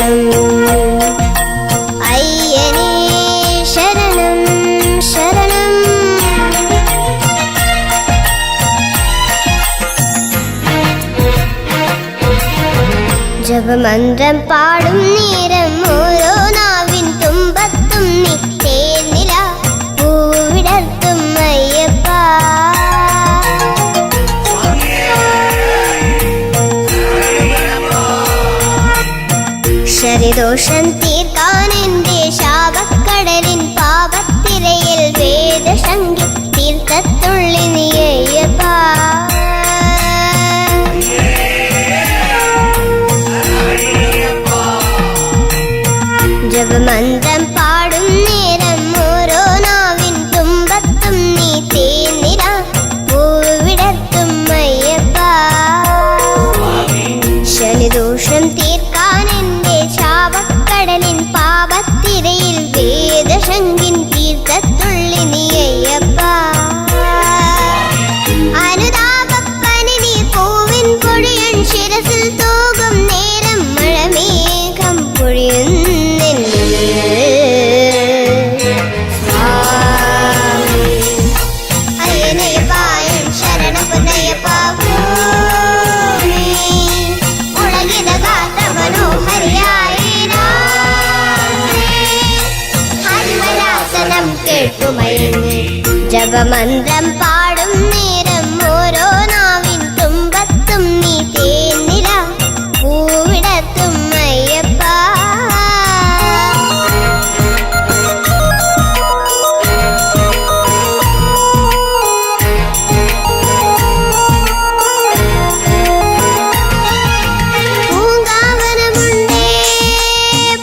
ശരണം അയ്യനേ ശരണം ശരണം. ജപമന്ത്രം പാടും നേരം ഓരോ നാവിൻ തുമ്പത്തും നീ തേനില പൂവിടർത്തും അയ്യപ്പ. ശരിദോഷം തീർക്കാൻ എന്റെ ശാപക്കടലിൻ പാപത്തിരയിൽ വേദശങ്കി തീർത്ഥത്തുള്ളി നീ അയ്യപ്പ. ജപമന്ത്രം പാടും നേരം ഓരോ നാവിൻ തുമ്പത്തും നീ തേനില പൂവിടർത്തും അയ്യപ്പ. ശനിദോഷം തീർക്കാൻ എന്റെ ശാപക്കടലിൻ പാപത്തിരയിൽ വേദശങ്കിൻ തീർത്ഥത്തുള്ളി നീ അയ്യപ്പ. അനുതാപപ്പനി നീ പൂവിൻ പൊഴിയൻ ശിരസിൽ തൂകും നേരം മഴമേഘം പൊഴിയുന്നു. ജപമന്ത്രം പാടും നേരം ഓരോ നാവിൻ തുമ്പത്തും നീ തേനില പൂവിടത്തും അയ്യപ്പ. പൂങ്കാവനമുണ്ടേ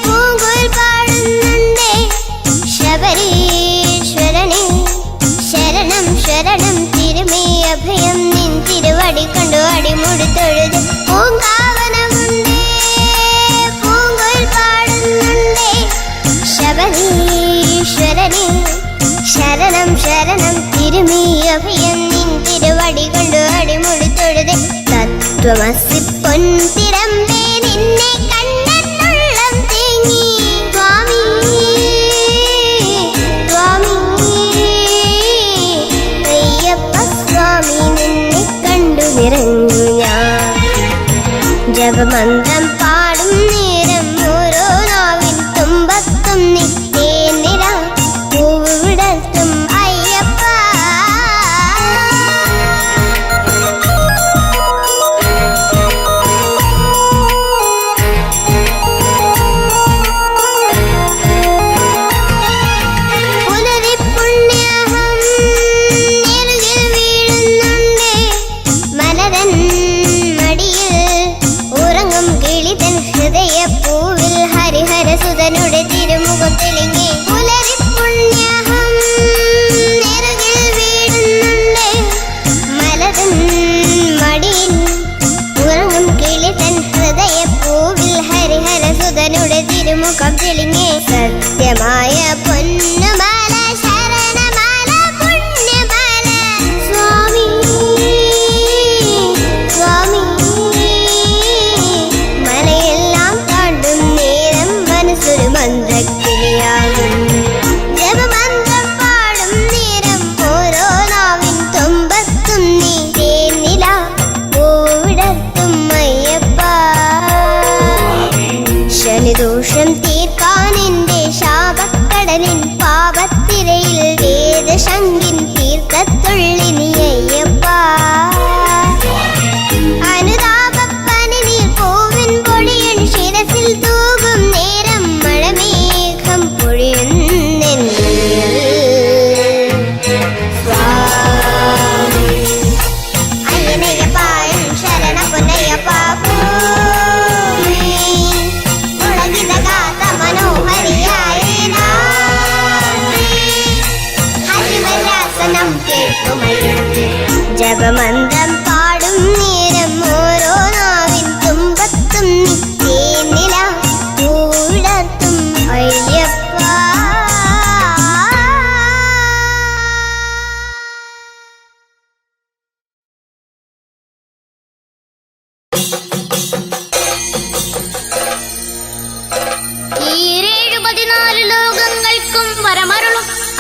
പൂങ്കുൽ പാടുന്നുണ്ടേ ശബരീശ്വരനെ ശരണം ശരണം തിരുമേ അഭയം നിൻ തിരുവടി കണ്ടു അടിമുടി തൊഴുത്. പൂങ്കാവനമുണ്ടേ പൂങ്കുൽ പാടുന്നുണ്ടേ ശബരീശ്വരനെ ശരണം ശരണം തിരുമേ അഭയം നിൻ തിരുവടി കണ്ടു അടിമുടി തൊഴുത്. തത്വമസി പൊൻതിടമ്പേ നിന്നെ കണ്ണെന്നുള്ളം തേങ്ങി സ്വാമി സ്വാമി അയ്യപ്പ സ്വാമി നിന്നെ കണ്ടു നിറഞ്ഞു ഞാൻ. ജപമന്ത്രം പാടും നേരം ഓരോ നാവിൻ തുമ്പത്തും നീ തേനില പൂവിടർത്തും അയ്യപ്പ. പുലരിപ്പുണ്യഹം നെറുകിൽ വീഴുന്നുണ്ടേ മനതൻ മടിയിൽ ഉറങ്ങും കിളിതൻ ഹൃദയപ്പൂവിൽ ഹരിഹരസുതനുടെ തിരുമുഖം തെളിഞ്ഞേ. പുലരിപ്പുണ്യഹം നെറുകിൽ വീഴുന്നുണ്ടേ മനതൻ മടിയിൽ ഉറങ്ങും കിളിതൻ ഹൃദയപ്പൂവിൽ ഹരിഹരസുതനുടെ തിരുമുഖം തെളിഞ്ഞേ. സത്യമായ പൊന്നുമാല ശരണമാല പുണ്യമാല സ്വാമി സ്വാമി. മലയെല്ലാം താണ്ടും നേരം മനസ്സൊരു മന്ത്രക്കിളിയാകും. ജപമന്ത്രം പാടും നേരം ഓരോ നാവിൻ തുമ്പത്തും നീ തേനില പൂവിടർത്തും അയ്യപ്പ. ശനിദോഷം തീർക്കാൻ എന്റെ ശാപക്കടലിൻ പാപത്തിരയിൽ വേദശങ്കിൻ തീർത്ഥത്തുള്ളി നീ അയ്യപ്പ. അനുതാപപ്പനി നീ പൂവിൻ പൊഴിയൻ ശിരസിൽ തൂകും നേരം മഴമേഘം പൊഴിയുന്നെന്നിൽ സ്വാമി അയ്യനയ്യപ്പ ശരണ പൊന്നയ്യപ്പ. ഭൂമി മുളകിത ഗാതം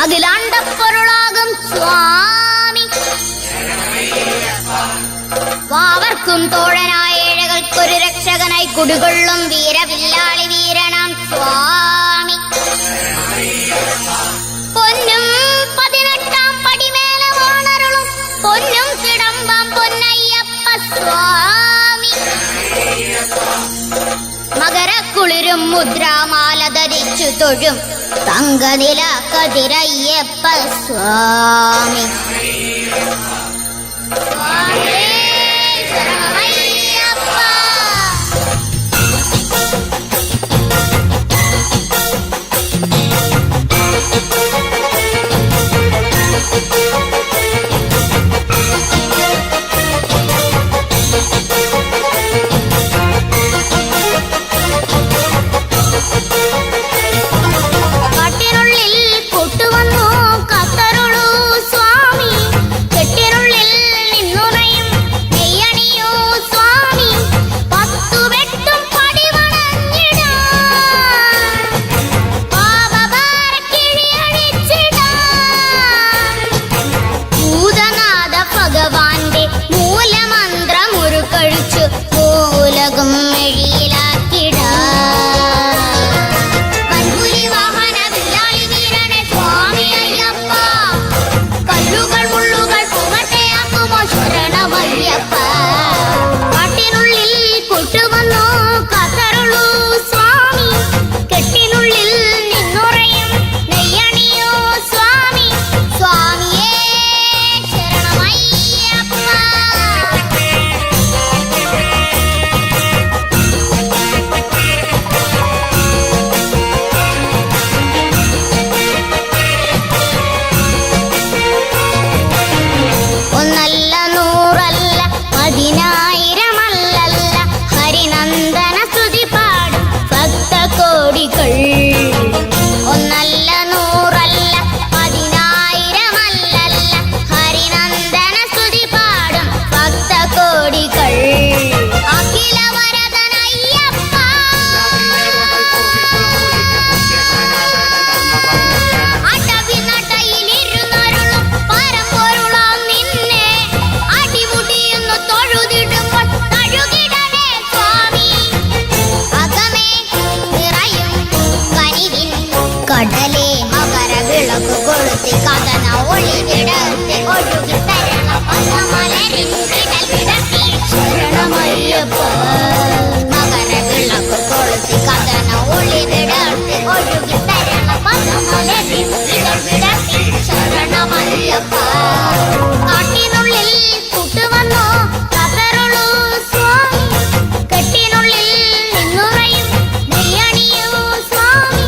അഖിലാണ്ടപ്പൊരുളാകും സ്വാമി. വാവർക്കും തോഴനായ ഏഴകൾക്കൊരു രക്ഷകനായി കുടികൊള്ളും വീരവില്ലാളി വീരനാം സ്വാമി. പൊന്നും 18 പടിമേലെ വാണരുളും പൊന്നും കിടമ്പാം പൊന്നയ്യപ്പ സ്വാമി. മകരക്കുളിരും മുദ്രാമാല ധരിച്ചു തൊഴും തങ്കനില കതിരയ്യപ്പ സ്വാമി. കടലേ മകരവിളക്ക് കൊളുത്തി കഥന ഒളിവിടത്തെ ഒഴുകി തരണം പദമലരിൻ കിടൽ കിടത്തി ശരണമയ്യപ്പ. മകരവിളക്ക് കൊളുത്തി കഥന ഒളിവിടത്തെ ഒഴുകി തരണം പദമലരിൻ കിടൽ കിടത്തി ശരണമയ്യപ്പ. കാട്ടിനുള്ളിൽ കൂട്ടുവന്നോ കതറുള്ളൂ സ്വാമി. കെട്ടിനുള്ളിൽ നിന്നുറയും നെയ്യണിയൂ സ്വാമി.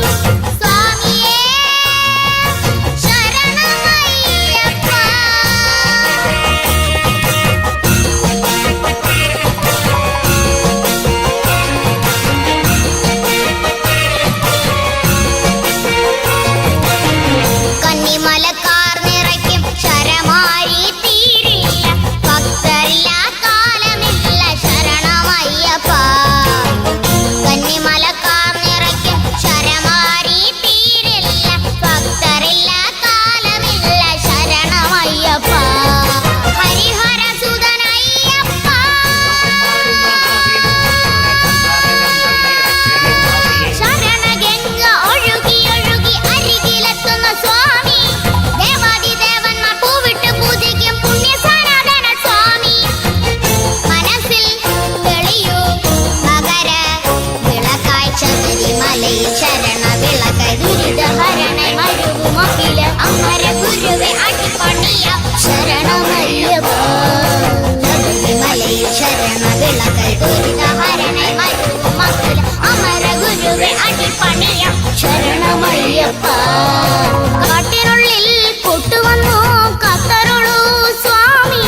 കാട്ടിനുള്ളിൽ കൂട്ടുവന്നു കത്തരുളൂ സ്വാമി.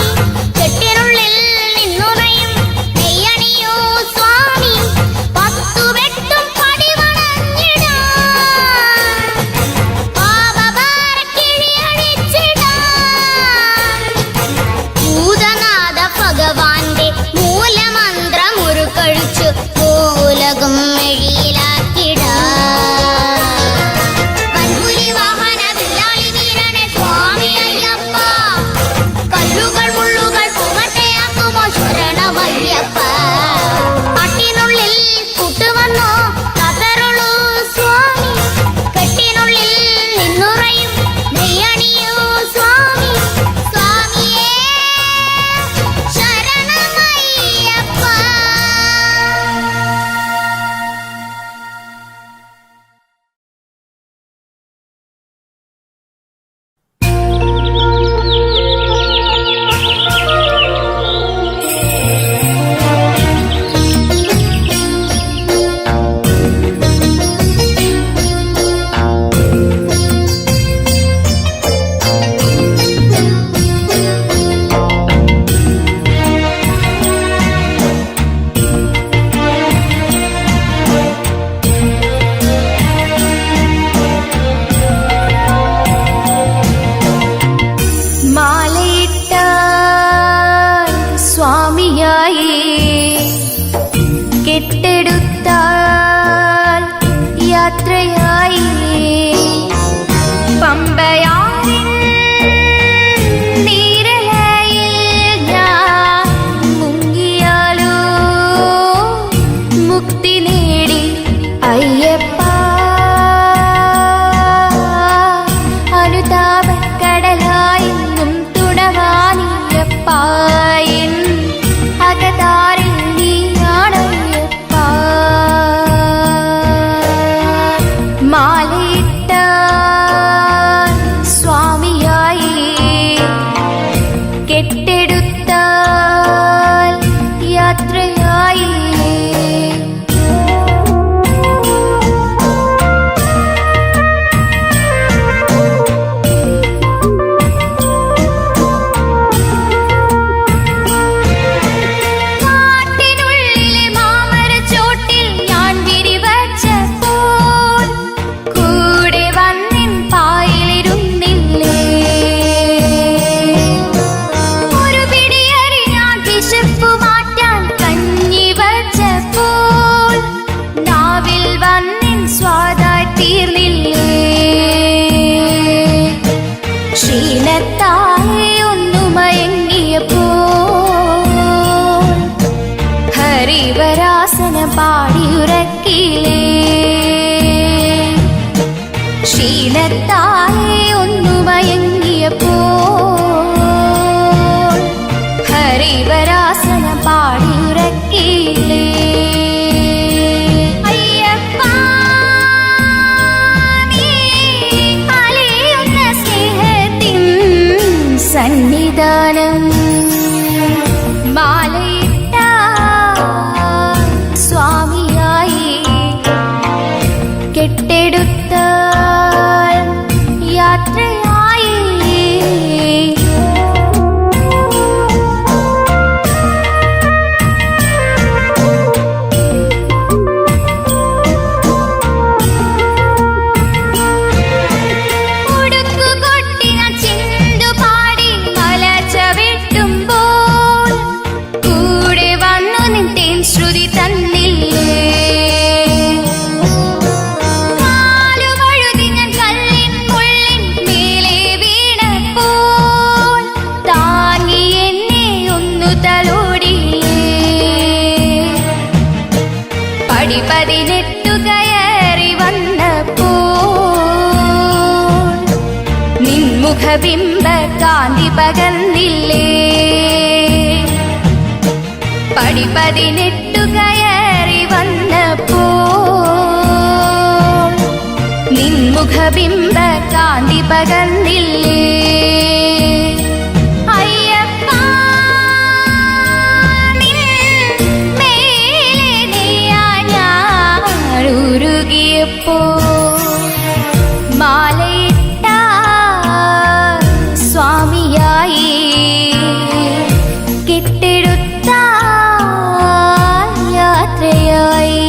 കെട്ടിനുള്ളിൽ നിന്നുറയും നെയ്യണിയൂ സ്വാമി. 10 വെട്ടും പടിവണഞ്ഞിടാൻ പാപഭാരക്കിഴിയഴിച്ചിടാൻ ഭൂതനാഥ ഭഗവാന്റെ മൂലമന്ത്രമുരുക്കഴിച്ചു മൂലകം മെഴിയിലാക്കിടാൻ. വൻപുലി വാഹനമില്ല ക്ഷീണത്താലെ ഒന്നു മയങ്ങിയപ്പോൾ ഹരിവരാസനം പാടിയുറക്കിയില്ലേ അയ്യപ്പ നീ അലയുന്ന സ്നേഹത്തിൻ സന്നിധാനം മാലയിട്ട സ്വാമിയായി കെട്ടെടുത്ത യാത്രയായി ഉടുക്കുകൊട്ടിന ചിന്തുപാടി മല ചവിട്ടുമ്പോൾ കൂടെ വന്നു നിൻ ശ്രുതി തന്നില്ലേ പടിപതിനെട്ടു കയറി വന്നപ്പോൾ നിൻമുഖബിംബ കാന്തി പകർന്നില്ലേ പടിപതിനെട്ടു കയറി വന്നപ്പോൾ നിൻമുഖബിംബ കാന്തി പകർന്നില്ലേ മാലയിട്ട സ്വാമിയായി കെട്ടെടുത്ത യാത്രയായി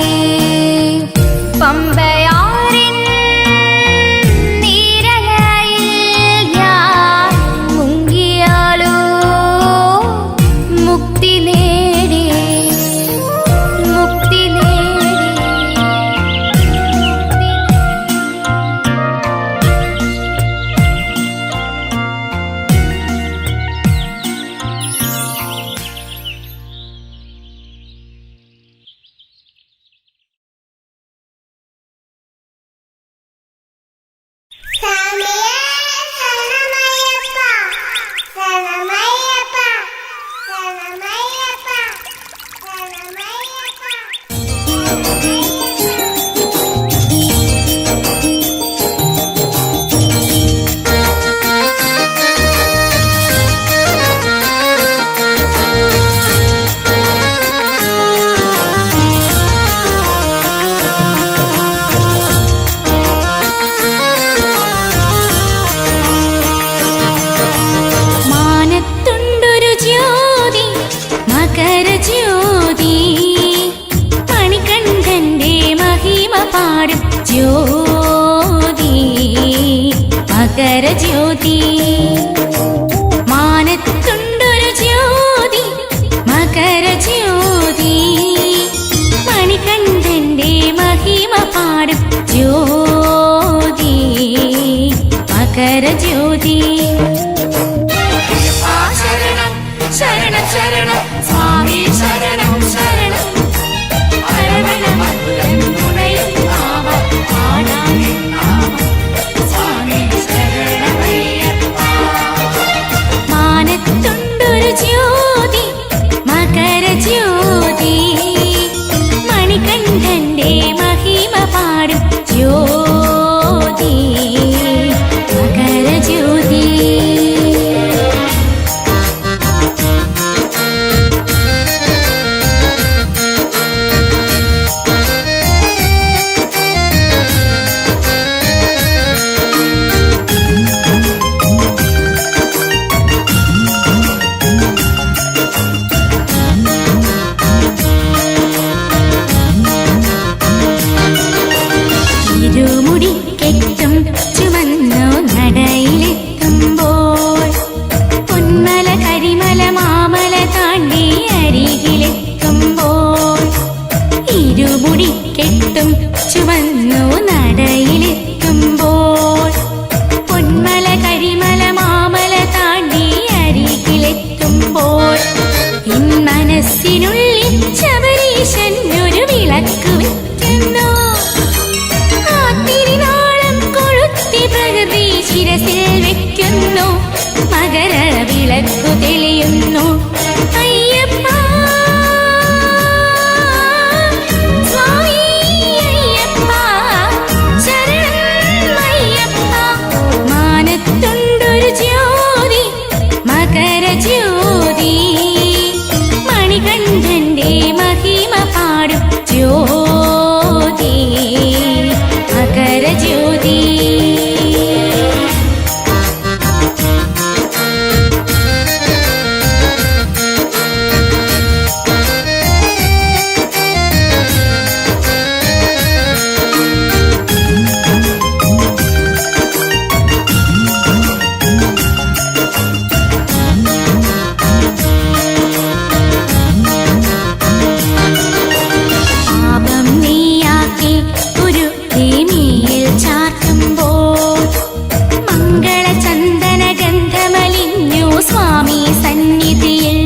പമ്പയാറിൻ നീരലയിൽ ഞാൻ മുങ്ങിയാലോ മുക്തി നേടി മുക്തി നേടി സ്വാമിയേ ശരണമയ്യപ്പ ശരണമയ്യപ്പ ശരണമയ്യപ്പ മാനത്തുണ്ടൊരു ജ്യോതി മകരജ്യോതി മണികണ്ഠന്റെ മഹിമ പാടും ജ്യോതി മകരജ്യോതി മാനത്തുണ്ടൊരു ജ്യോതി മകരജ്യോതി മണികണ്ഠന്റെ മഹിമ പാടും ജ്യോതി മകരജ്യോതി ശരണം ശരണം സ്വാമി ശരണം ശരണം മാനത്തുണ്ടൊരു ജ്യോതി മകരജ്യോതി മണികണ്ഠന്റെ മഹിമ പാടും ജ്യോതി മകരജ്യോതി ശിരസിൽ വെക്കുന്നു, മകര വിളക്കു തെളിയുന്നു. അയ്യപ്പ സ്വാമി അയ്യപ്പ, ശരണം അയ്യപ്പ. മാനത്തുണ്ടൊരു ജ്യോതി, മകര ജ്യോതി, മണികണ്ഠന്റെ മഹിമ പാടും ജ്യോതി, മകര ജ്യോതി. പാപം നീയാക്കി ഒരു ഭൂമിയിൽ ചാർത്തുമ്പോൾ മംഗളചന്ദന ഗന്ധമലിഞ്ഞു സ്വാമി സന്നിധിയിൽ.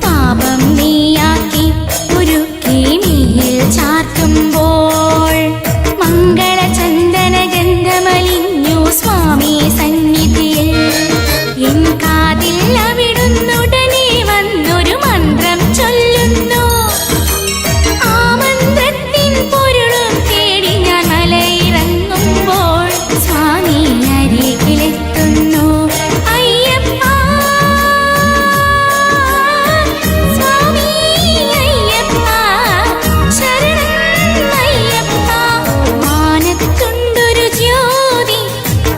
പാപം നീയാക്കി ഒരു ഭൂമിയിൽ ചാർത്തുമ്പോൾ മംഗളചന്ദന ഗന്ധമലിഞ്ഞു സ്വാമി സന്നിധിയിൽ. എൻ കാതിൽ അവിടുന്നുടനെ വന്നൊരു മന്ത്രം ചൊല്ലുന്നു. ആ മന്ത്രത്തിൻ പൊരുളും തേടി ഞാൻ മലയിറങ്ങുമ്പോൾ സ്വാമി അരികിലെത്തുന്നു. അയ്യപ്പ സ്വാമി അയ്യപ്പ, ശരണം അയ്യപ്പ. മാനത്തുണ്ടൊരു ജ്യോതി,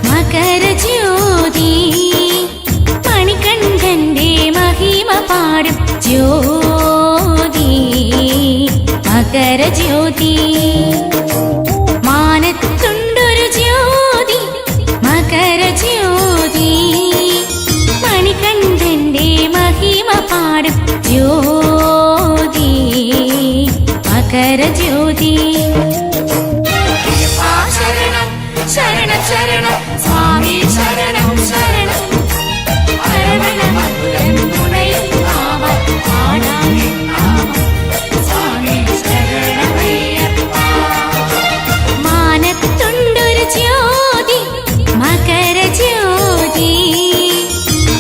മകര ജ്യോതി, മണികണ്ഠന്റെ മഹിമ പാടും ജ്യോതി, മകര ജ്യോതി. മാനത്തുണ്ടൊരു ജ്യോതി, മകര ജ്യോതി, മണികണ്ഠന്റെ മഹിമ പാടും ജ്യോതി, മകര ജ്യോതി. അയ്യപ്പ ശരണം ശരണം ശരണം സ്വാമി ശരണം ശരണം. അരവണമധുരം തുണയും നാമം പാടാം നാമം സ്വാമി ശരണമയ്യപ്പ. മാനത്തുണ്ടൊരു ജ്യോതി, മകര ജ്യോതി,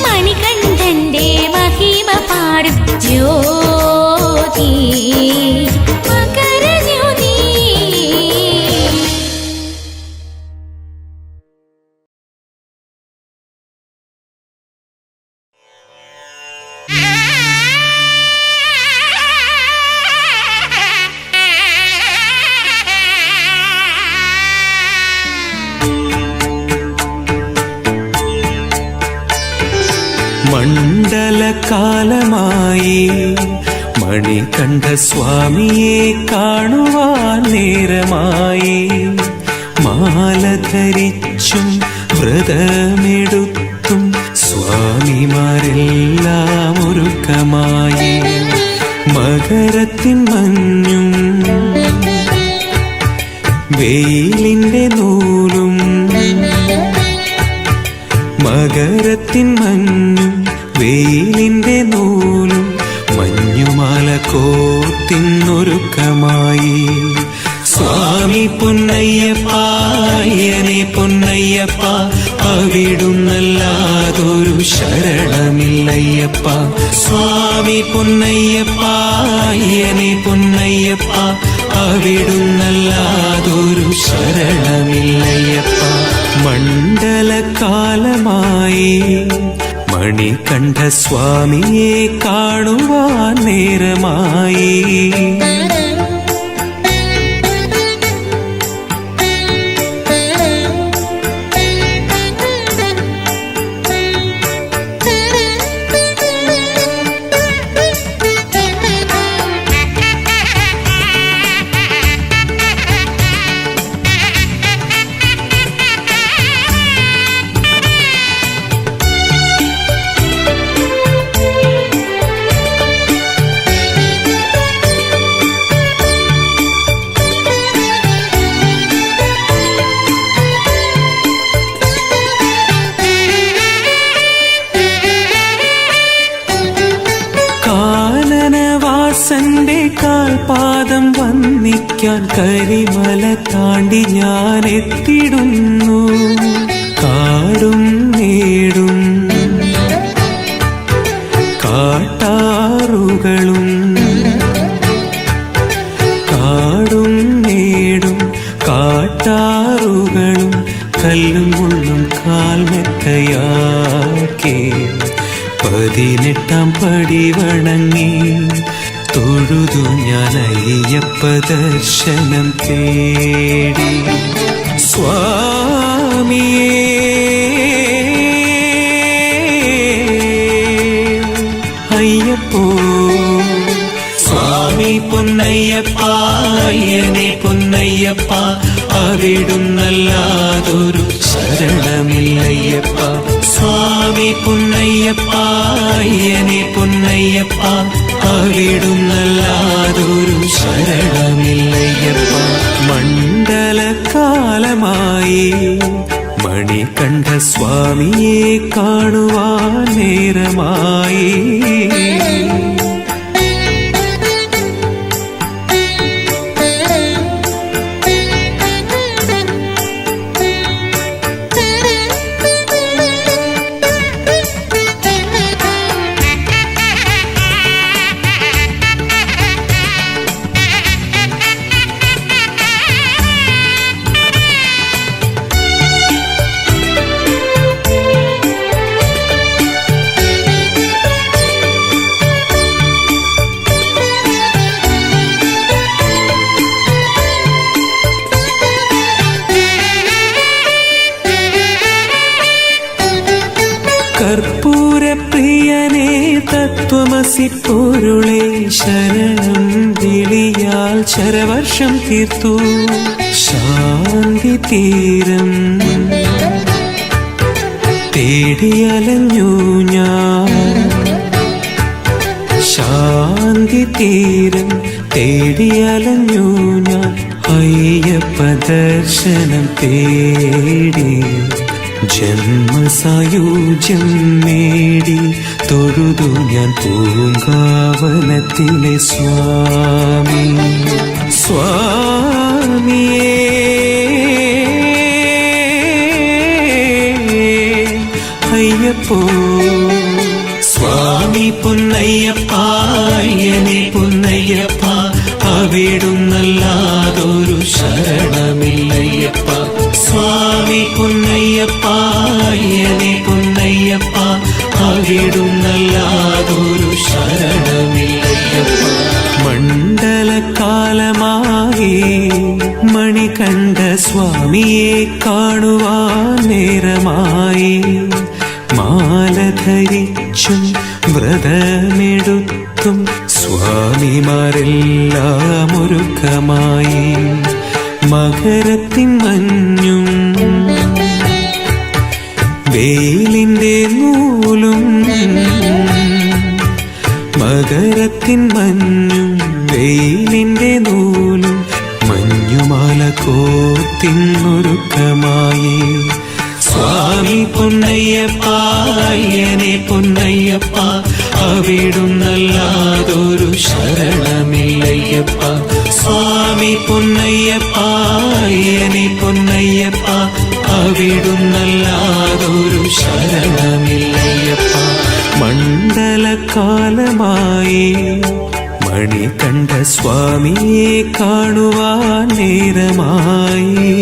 മണികണ്ഠന്റെ മഹിമ പാടും ജ്യോതി, മകര ജ്യോതി. മണ്ഡലകാലമായി മണികണ്ഠ സ്വാമിയെ കാണുവാൻ നേരമായി. മാല ധരിച്ചും വ്രതമെടുത്തും സ്വാമിമാരെല്ലാം ഒരുക്കമായി. മകരത്തിൻ മഞ്ഞും വെയിലിന്റെ നൂലും, മകരത്തിൻ മഞ്ഞും വെയിലിന്റെ നൂലും, മഞ്ഞുമാല കോർത്തിന്നൊരുക്കമായി. സ്വാമി പൊന്നയ്യപ്പ അയ്യനെ പൊന്നയ്യപ്പ, അവിടുന്നല്ലാതൊരു ശരണമില്ലയ്യപ്പ. സ്വാമി പൊന്നയ്യപ്പ അയ്യനെ പൊന്നയ്യപ്പ, അവിടുന്നല്ലാതൊരു ശരണമില്ലയ്യപ്പ. മണ്ഡലകാലമായി മണികണ്ഠ സ്വാമിയെ കാണുവാൻ നേരമായി. കാനനവാസന്റെ കാൽപാദം വന്ദിക്കാൻ കരിമല താണ്ടി ഞാൻ എത്തിടുന്നു. കാടും നേടും കാട്ടാറുകളും കാടും നേടും കാട്ടാറുകളും കല്ലും മുള്ളും കാൽമെത്തയാക്കി 18 പടി വണങ്ങി തൊഴുതു ഞാൻ അയ്യപ്പ ദർശനം തേടി സ്വാമിയേ അയ്യപ്പോ സ്വാമി പൊന്നയ്യപ്പ അയ്യനെ പൊന്നയ്യപ്പ അവിടുന്നല്ലാതൊരു ശരണമില്ലയ്യപ്പ സ്വാമി പൊന്നയ്യപ്പ അയ്യനെ പൊന്നയ്യപ്പ അവിടുന്നല്ലാതൊരു ശരണമില്ലയ്യപ്പ മണ്ഡലകാലമായി മണികണ്ഠ സ്വാമിയെ കാണുവാൻ നേരമായി കർപ്പൂരപ്രിയനേ തത്വമസി പൊരുളേ ശരണം വിളിയാൽ ശരവർഷം തീർത്തു ശാന്തി തീരം തേടിയലഞ്ഞു ഞാൻ ശാന്തി തീരം തേടിയലഞ്ഞു ഞാൻ അയ്യപ്പ ദർശനം തേടി ജന്മസായുജ്യം നേടി തൊഴുതു ഞാൻ പൂങ്കാവനത്തിലെ സ്വാമി സ്വാമിയേ അയ്യപ്പോ സ്വാമി പൊന്നയ്യപ്പ അയ്യനെ പൊന്നയ്യപ്പ അവിടുന്നല്ലാതൊരു ശരണമില്ലയ്യപ്പ സ്വാമി പൊന്നയ്യപ്പ അയ്യനെ പൊന്നയ്യപ്പ അവിടുന്നല്ലാതൊരു ശരണമില്ലയ്യപ്പ മണ്ഡലകാലമായി മണികണ്ഠ സ്വാമിയെ കാണുവാൻ നേരമായി മാല ധരിച്ചും വ്രതമെടുത്തും സ്വാമിമാരെല്ലാം ഒരുക്കമായി മകരത്തിൻ മഞ്ഞും വെയിലിന്റെ നൂലും മകരത്തിൻ മഞ്ഞും വെയിലിന്റെ നൂലും മഞ്ഞുമാല കോത്തിനൊരുക്കമായി സ്വാമി പൊന്നയ്യപ്പ അയ്യനെ പൊന്നയ്യപ്പ അവിടുന്നല്ലാതൊരു ശരണമില്ലയ്യപ്പ സ്വാമി പൊന്നയ്യപ്പ അയ്യനെ പൊന്നയ്യപ്പ അവിടുന്നല്ലാതൊരു ശരണമില്ലയ്യപ്പ മണ്ഡലകാലമായി മണികണ്ഠ സ്വാമിയെ കാണുവാൻ നേരമായി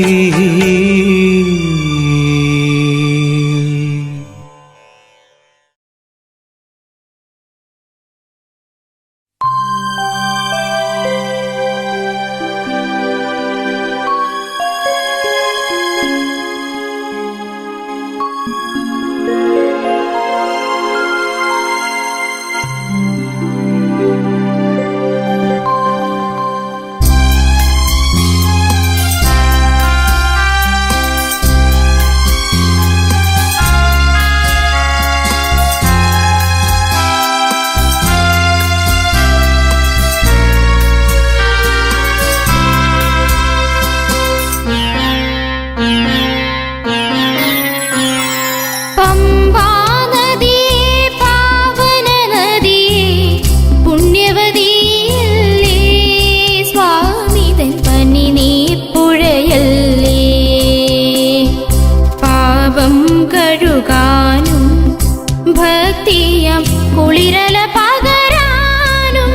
കുളിരല പകരാനും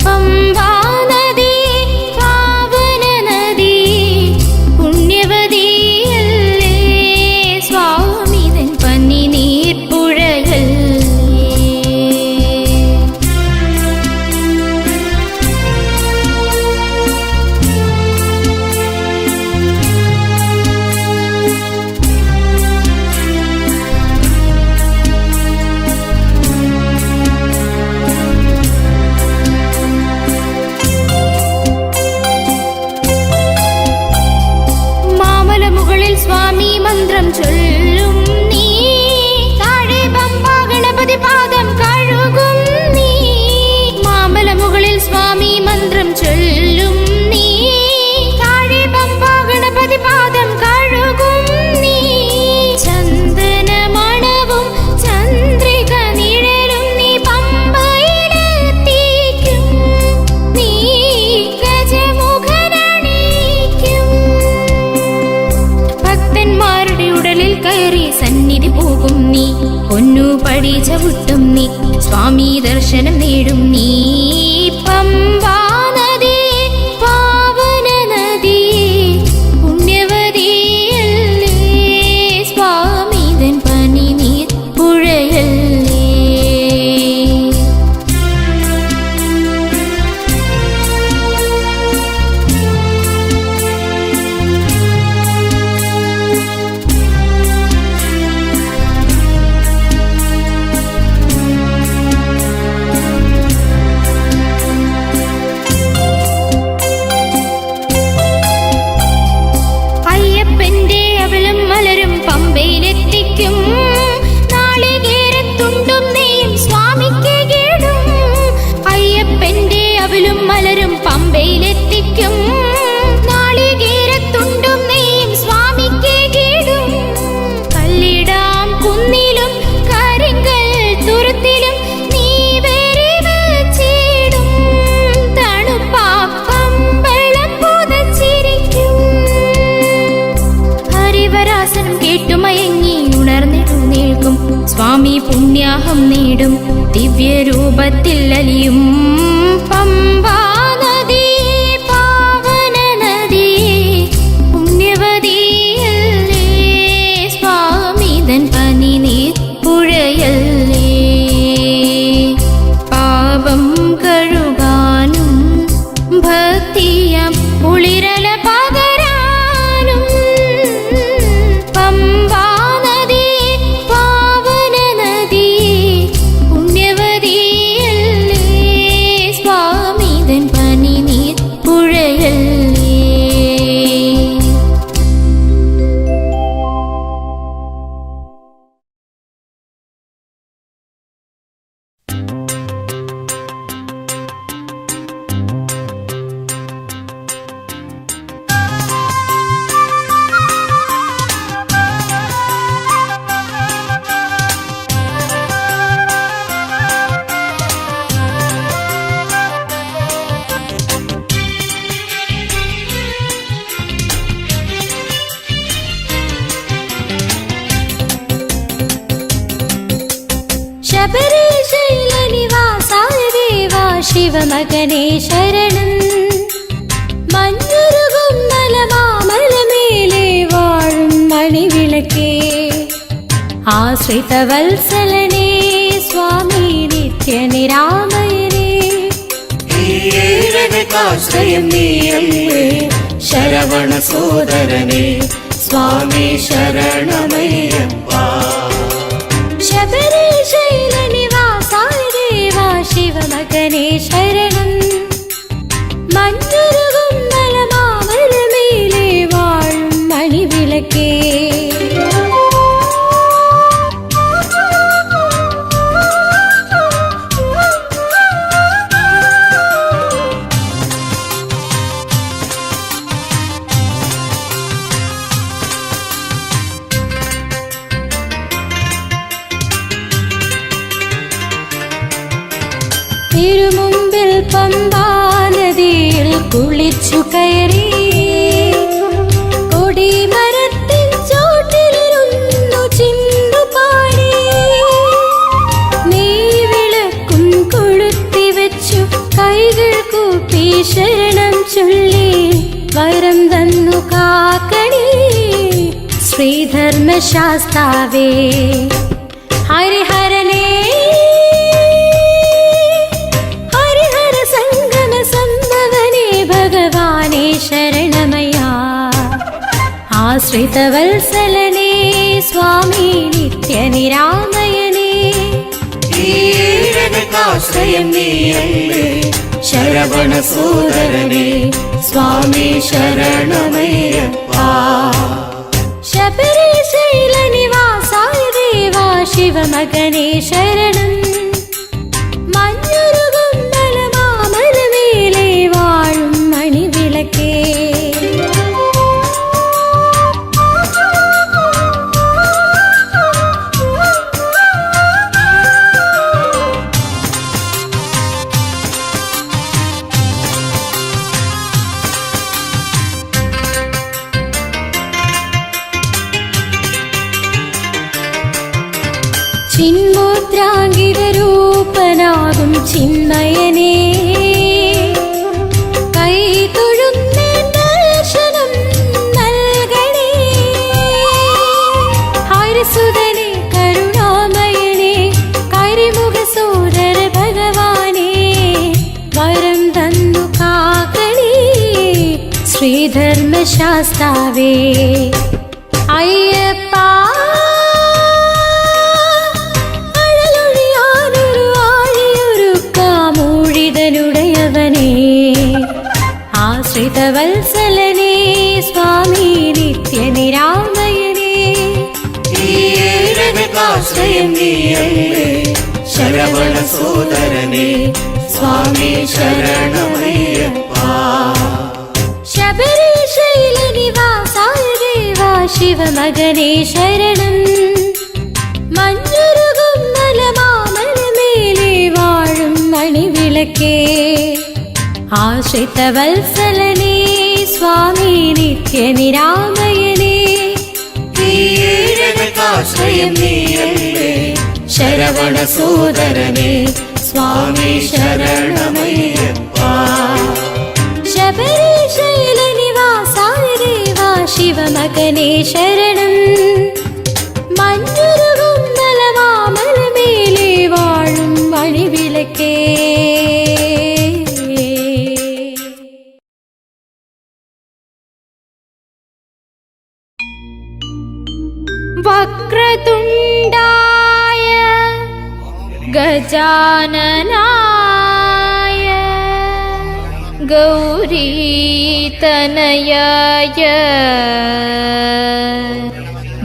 പമ്പാ നദി പാവന നദി പുണ്യവതിയല്ലേ സ്വാമി തൻ പനിനീർപ്പുഴകൾ. മാമലമുകളിൽ സ്വാമി മന്ത്രം ചൊല്ലും നീ, താഴെ പമ്പാ ഗണപതി പാദം കഴുകും നീ. മാമലമുകളിൽ സ്വാമി മന്ത്രം ചൊല്ലും നീ, താഴെ പമ്പാ ഗണപതി പാദം കഴുകും നീ. ചന്ദനമണവും ചന്ദ്രിക നിഴലും നീ പമ്പയിലെത്തിക്കും, നീ ഗജമുഖനണിക്കും. ഭക്തന്മാരുടെ ഉടലിൽ കയറി സന്നിധി പോകും നീ, പൊന്നുപടി ചവിട്ടും നീ, സ്വാമി ദർശനം നേടും നീ. പമ്പാ നദി പാവന നദി പുണ്യവതിയല്ലേ സ്വാമി തൻ പനിനീർ പുഴയല്ലേ. അയ്യപ്പന്റെ അവലും മലരും പമ്പയിലെത്തിക്കും, നാളികേരത്തുണ്ടും നെയ്യും സ്വാമിക്ക് കീടും. അയ്യപ്പന്റെ അവലും മലരും പമ്പയിലെത്തിക്കും, നാളികേരത്തുണ്ടും നെയ്യും സ്വാമിക്ക് കീടും. കല്ലിടാം കുന്നിലും കരിങ്കൽ തുരുത്തിലും നീ വേരി വച്ചിടും, തണുപ്പാപ്പമ്പളം പുതച്ചിരിക്കും. ഹരിവരാസനം കേട്ടുമയങ്ങി ഉണർന്നെഴുന്നേൽക്കും, സ്വാമി പുണ്യാഹം നേടും, ദിവ്യരൂപത്തിൽ അലിയും. പമ്പാ നദി പാവന നദി പുണ്യവതിയല്ലേ സ്വാമി തൻ പനിനീർ പുഴയല്ലേ. പാപം കഴുകാനും ഭക്തിയാം കുളിരല പകരാനും പമ്പാ നദി പാവന നദി പുണ്യവതിയല്ലേ സ്വാമി തൻ പനിനീർ പുഴയല്ലേ. ശബരിശൈലനിവാസായ ദേവാ ശിവമകനേ ശരണം. മഞ്ഞുരുകും മലമാമലമേലെ വാഴും മണിവിളക്കേ, ആശ്രിതവത്സലനേ സ്വാമി നിത്യനിരാമയനേ. ആശ്രയം നീയല്ലേ ശരവണ സോദരനേ സ്വാമി ശരണമയ്യപ്പ. ശബരിശൈലനിവാസായ ദേവാ ശിവമകനേ ശരണം. മഞ്ഞുരുകും മലമാമലമേലെ വാഴും മണിവിളക്കേ, തിരുമുമ്പിൽ പമ്പാ നദിയിൽ കുളിച്ചു കയറി, കൊടിമരത്തിൻ ചോട്ടിലിരുന്നു ചിന്തുപാടി. വരം തന്നു കാക്കണേ ശ്രീധർമ്മശാസ്താവേ. ഹരിഹരനേ ഹരിഹര സംഗമ സംഭവനേ ഭഗവാനേ ശരണമയ്യാ. ആശ്രിതവത്സലനേ സ്വാമി നിത്യനിരാമയനേ. ആശ്രയം നീയല്ലേ ശരവണ സോദരനേ സ്വാമി ശരണമയ്യപ്പാ. ശബരിശൈലനിവാസായ ദേവാ ശിവമകനേ ശരണം. മഞ്ഞുരുകും മലമാമലമേലെ വാഴും മണിവിളക്കേ. ചിന്മൂത്രാങ്കിതരൂപനാകും ചിന്മയനേ കൈതൊഴുന്നേൻ ദർശനം നൽകണേ. ഹരിസുതനേ കരുണാമയനേ കരിമുഖസോദര ഭഗവാനേ വരം തന്നു കാക്കണേ ശ്രീധർമ്മശാസ്താവേ. അയ്യപ്പാ ആശ്രിതവത്സലനേ സ്വാമി നിത്യനിരാമയനേ. ആശ്രയം നീയല്ലേ ശരവണ സോദരനേ സ്വാമി ശരണമയ്യപ്പാ. ശബരിശൈലനിവാസായ ദേവാ ശിവമകനേ ശരണം. മഞ്ഞുരുകും മലമാമലമേലെ വാഴും മണിവിളക്കേ. ആശ്രിതവത്സലനേ സ്വാമി നിത്യനിരാമയനേ. ആശ്രയം നീയല്ലേ ശരവണ സോദരനേ സ്വാമി ശരണമയ്യപ്പാ. ശബരിശൈലനിവാസായ ദേവാ ശിവമകനേ ശരണം. മഞ്ഞുരുകും മലമാമലമേലെ വാഴും മണിവിളക്കേ. വക്രതുണ്ടായ ഗജാനനായ ഗൗരീതനയായ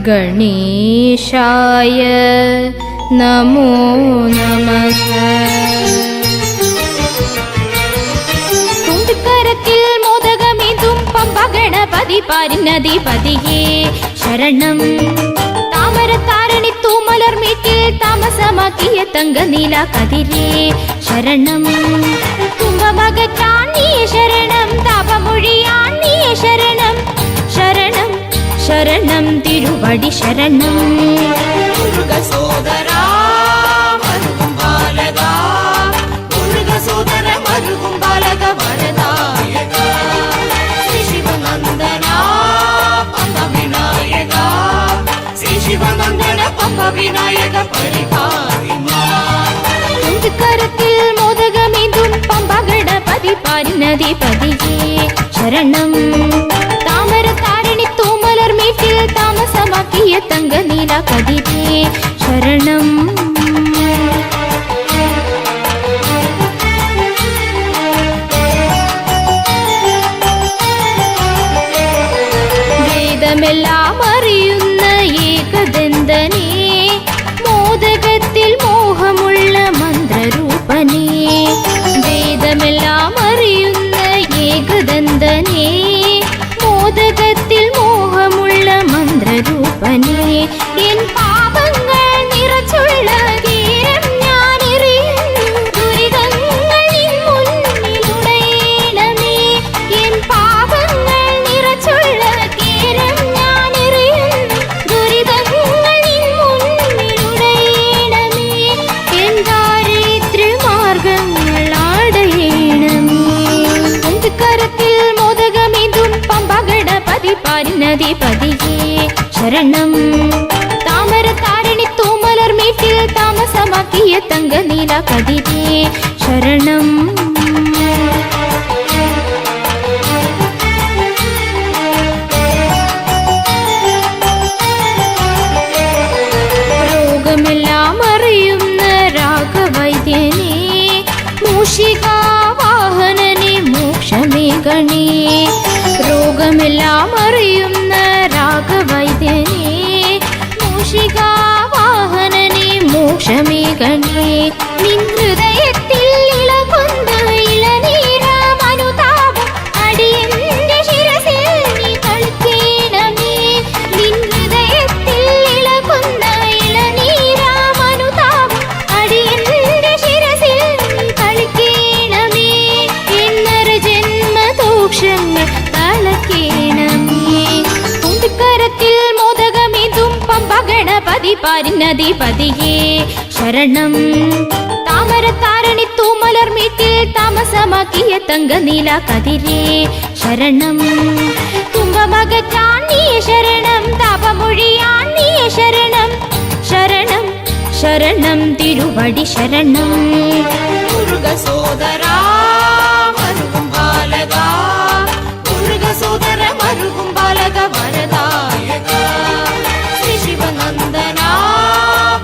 ഗണേശായ നമോ നമഃ. തുമ്പിക്കരത്തിൽ മോദകമേന്തും പമ്പ ഗണപതി പരിണതിപതിയേ ശരണം. താമരത്താരണി തൂമലർമേറ്റിൽ താമസമാക്കിയ തങ്കനീല കതിരേ ശരണം. തുമ്പമകറ്റാണിയ ശരണം താപമൊഴിയാണിയ ശരണം. ശരണം ശരണം തിരുവടി ശരണം. സോദരാ മരുകും ബാലക മുരുക സോദര മരുകും ബാലക വരദായക ശ്രീ ശിവനന്ദന പമ്പ വിനായക. ശ്രീ ശിവനന്ദന പമ്പ വിനായക പരിപാലിമാ. കരത്തിൽ മോദകമേന്തും പമ്പ ഗണപതി പരിണതിപതിയേ ശരണം. താമരത്താരണി തൂമലർമേറ്റിൽ താമസമാക്കിയ തങ്കനീല കതിരേ ശരണം. വേദമെല്ലാം അറിയുന്ന ഏകദന്തനേ മോദകത്തിൽ മോഹമുള്ള മന്ത്രരൂപനേ. വേദമെല്ലാം അറിയുന്ന ഏകദന്തനേ മോദകത്തിൽ മോഹമുള്ള മന്ത്രരൂപനേ. എൻ പാപങ്ങൾ നിറച്ചുള്ള തീരം ഞാനെറിയുന്നു. ദുരിതങ്ങൾ മുന്നിലുടയണമേ. എൻ പാപങ്ങൾ നിറച്ചുള്ള തീരം ഞാനെറിയുന്നു. പാരിന്നതിപതിയേ ശരണം. താമര താരണി തൂമലർ മീട്ടിൽ താമസമാക്കിയ തങ്ക നീല കതിരേ ശരണം. രോഗമെല്ലാം അറിയുന്ന രാഘവൈദ്യനേ മൂഷികാവാഹനനെ മോക്ഷമേകണേ. രോഗമെല്ലാം അറിയുന്ന രാഘവൈദ്യനേ മൂഷികാവാഹനനെ മോക്ഷമേകണേ. നിൻ ഹൃദയത്തിൽ ഇളകുന്ന ഇളനീരാമനുതാപം അടിയന്റെ ശിരസിൽ നീ കളിക്കേണമേ. നിൻ ഹൃദയത്തിൽ ഇളകുന്ന ഇളനീരാമനുതാപം അടിയന്റെ ശിരസിൽ നീ കളിക്കേണമേ. എന്നറ ജന്മദോഷങ്ങൾ കളക്കേണമേ. തുമ്പിക്കരത്തിൽ മോദകമിതും പമ്പ ഗണപതി പാരിന്നതിപതിയേ ശരണം. താമര താരണി തൂമലർ മീട്ടിൽ താമസമാക്കിയ തങ്ക നീല കതിരേ ശരണം. തുമ്പമകറ്റാൻ നീയ ശരണം, താപമൊഴിയാൻ നീയ ശരണം. ശരണം ശരണം തിരുവടി ശരണം. മുരുക സോദരാ മരുകും ബാലക, മുരുക സോദര മരുകും ബാലക വരദായക. ശ്രീ ശിവനന്ദന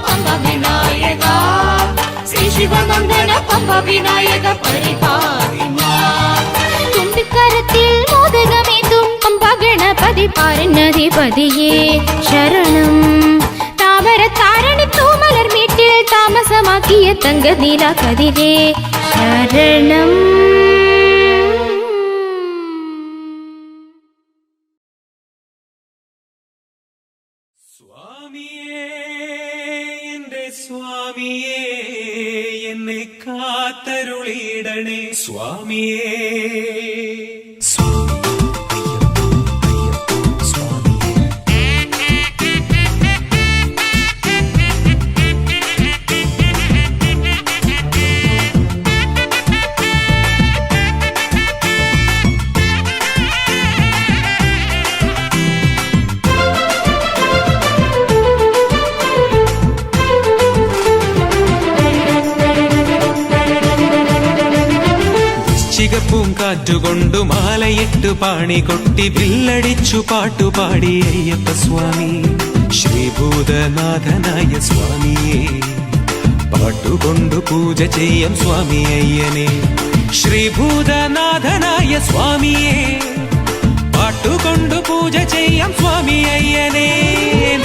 പമ്പ വിനായക, ശ്രീ ശിവനന്ദന പമ്പ വിനായക പരിപാലിനാ. തുമ്പിക്കരത്തിൽ മോദകമേതും പമ്പ ഗണപതി പാരിന്നതിപതിയേ ശരണം. താമര താരണി തൂമലർ മീട്ടിൽ താമസമാക്കിയ തങ്ക നീല കതിരേ ശരണം. സ്വാമിയേ എന്റെ സ്വാമിയേ എന്നെ കാത്തരുളിടണേ സ്വാമിയേ. പൂങ്കാറ്റുകൊണ്ടു മാലയിട്ട് പാണി കൊട്ടി വില്ലടിച്ചു പാട്ടുപാടി അയ്യപ്പ സ്വാമി. ശ്രീഭൂതനാഥനായ സ്വാമിയേ പാട്ടുകൊണ്ടു പൂജ ചെയ്യാം സ്വാമി അയ്യനെ. ശ്രീഭൂതനാഥനായ സ്വാമിയേ പാട്ടുകൊണ്ടു പൂജ ചെയ്യാം സ്വാമി അയ്യനെ.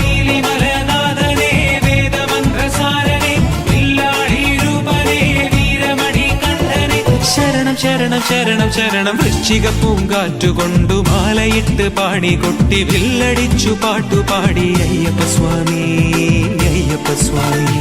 നീലിമലനാഥനെ വേദമന്ത്രസാരനെ വില്ലാളി രൂപനെ വീരമണി കണ്ഠനെ ശരണം ശരണം ശരണം ശരണം. വൃശ്ചിക പൂങ്കാറ്റുകൊണ്ടു മാലയിട്ട് പാണി കൊട്ടി വില്ലടിച്ചു പാട്ടുപാടി അയ്യപ്പ സ്വാമി അയ്യപ്പ സ്വാമി.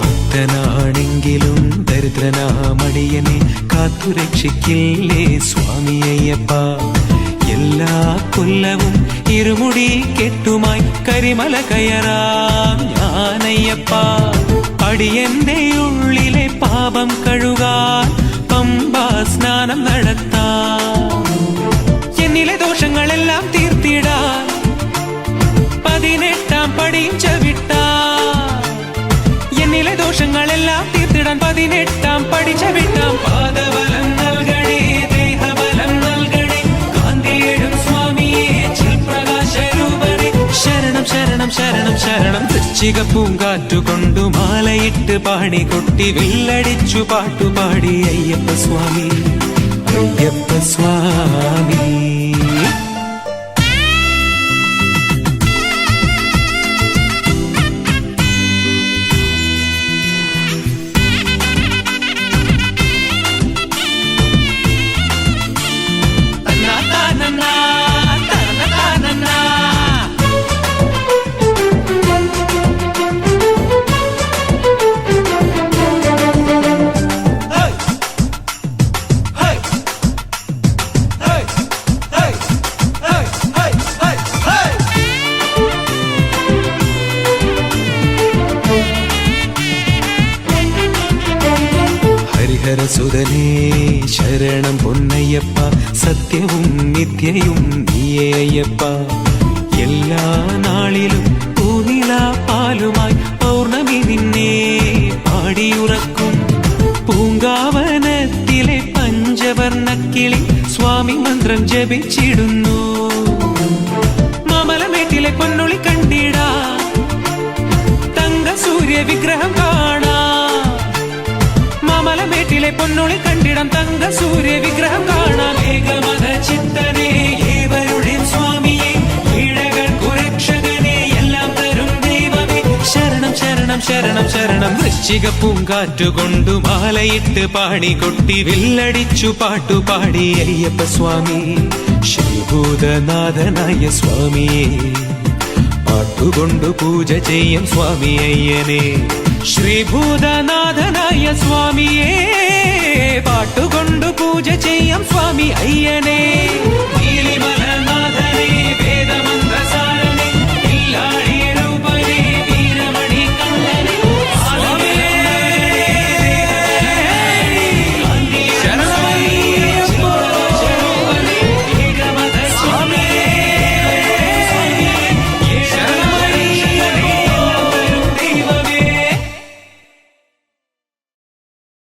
ഭക്തനാണെങ്കിലും ദരിദ്രനാമടിയനെ കാത്തുരക്ഷിക്കില്ലേ സ്വാമി അയ്യപ്പ. എല്ലാ കൊല്ലവും ഇരുമുടി കെട്ടുമായി കരിമല കയറാം ഞാനയ്യപ്പ. അടിയന്റെ ഉള്ളിലെ പാപം കഴുകാൻ പമ്പാ സ്നാനം നടത്താം. എന്നിലെ ദോഷങ്ങളെല്ലാം തീർത്തിടാൻ 18-ാം പടിയും ചവിട്ടാം. എന്നിലെ ദോഷങ്ങളെല്ലാം തീർത്തിടാൻ 18-ാം പടി ചവിട്ടാം. പാദബലം നൽകണേ ദേഹബലം നൽകണേ കാന്തിയേഴും സ്വാമിയേ ചിൽപ്രകാശ രൂപണേ. ശരണം ശരണം ശരണം ശരണം. വൃശ്ചിക പൂങ്കാറ്റുകൊണ്ടു മാലയിട്ട് പാണി കൊട്ടി വില്ലടിച്ചു പാട്ടുപാടി അയ്യപ്പ സ്വാമി അയ്യപ്പ സ്വാമി. ഹരിഹരസുതനേ ശരണം പൊന്നയ്യപ്പ സത്യവും നിത്യയും നീയേ അയ്യപ്പ എല്ലാ നാളിലും പൂനില പാലുമായി പൗർണമി നിന്നെ പാടിയുറക്കും പൂങ്കാവനത്തിലെ പഞ്ചവർണ്ണക്കിളി സ്വാമി മന്ത്രം ജപിച്ചിടുന്നു മാമലമേട്ടിലെ പൊന്നൊളി കണ്ടിടാ തങ്ക സൂര്യ വിഗ്രഹം കാണാ മാമലമേട്ടിലെ പൊന്നൊളി കണ്ടിടം തങ്ക സൂര്യ വിഗ്രഹം കാണാം ഏകമത ചിത്തനെ ഏവരുടെയും സ്വാമിയെ ഈഴകൾക്കു രക്ഷകനെ എല്ലാം തരും ദൈവമേ ശരണം ശരണം ശരണം ശരണം വൃശ്ചിക പൂങ്കാറ്റുകൊണ്ടു മാലയിട്ട് പാടി കൊട്ടി വില്ലടിച്ചു പാട്ടുപാടി അയ്യപ്പ സ്വാമി ശ്രീഭൂതനാഥനായ സ്വാമിയെ പാട്ടുകൊണ്ടു പൂജ ചെയ്യും സ്വാമി അയ്യനെ ശ്രീഭൂതനാഥനായ സ്വാമിയെ പാട്ടുകൊണ്ടു പൂജ ചെയ്യാം സ്വാമി അയ്യനെ നീലിമലനാഥനെ വേദമന്ത്രസാര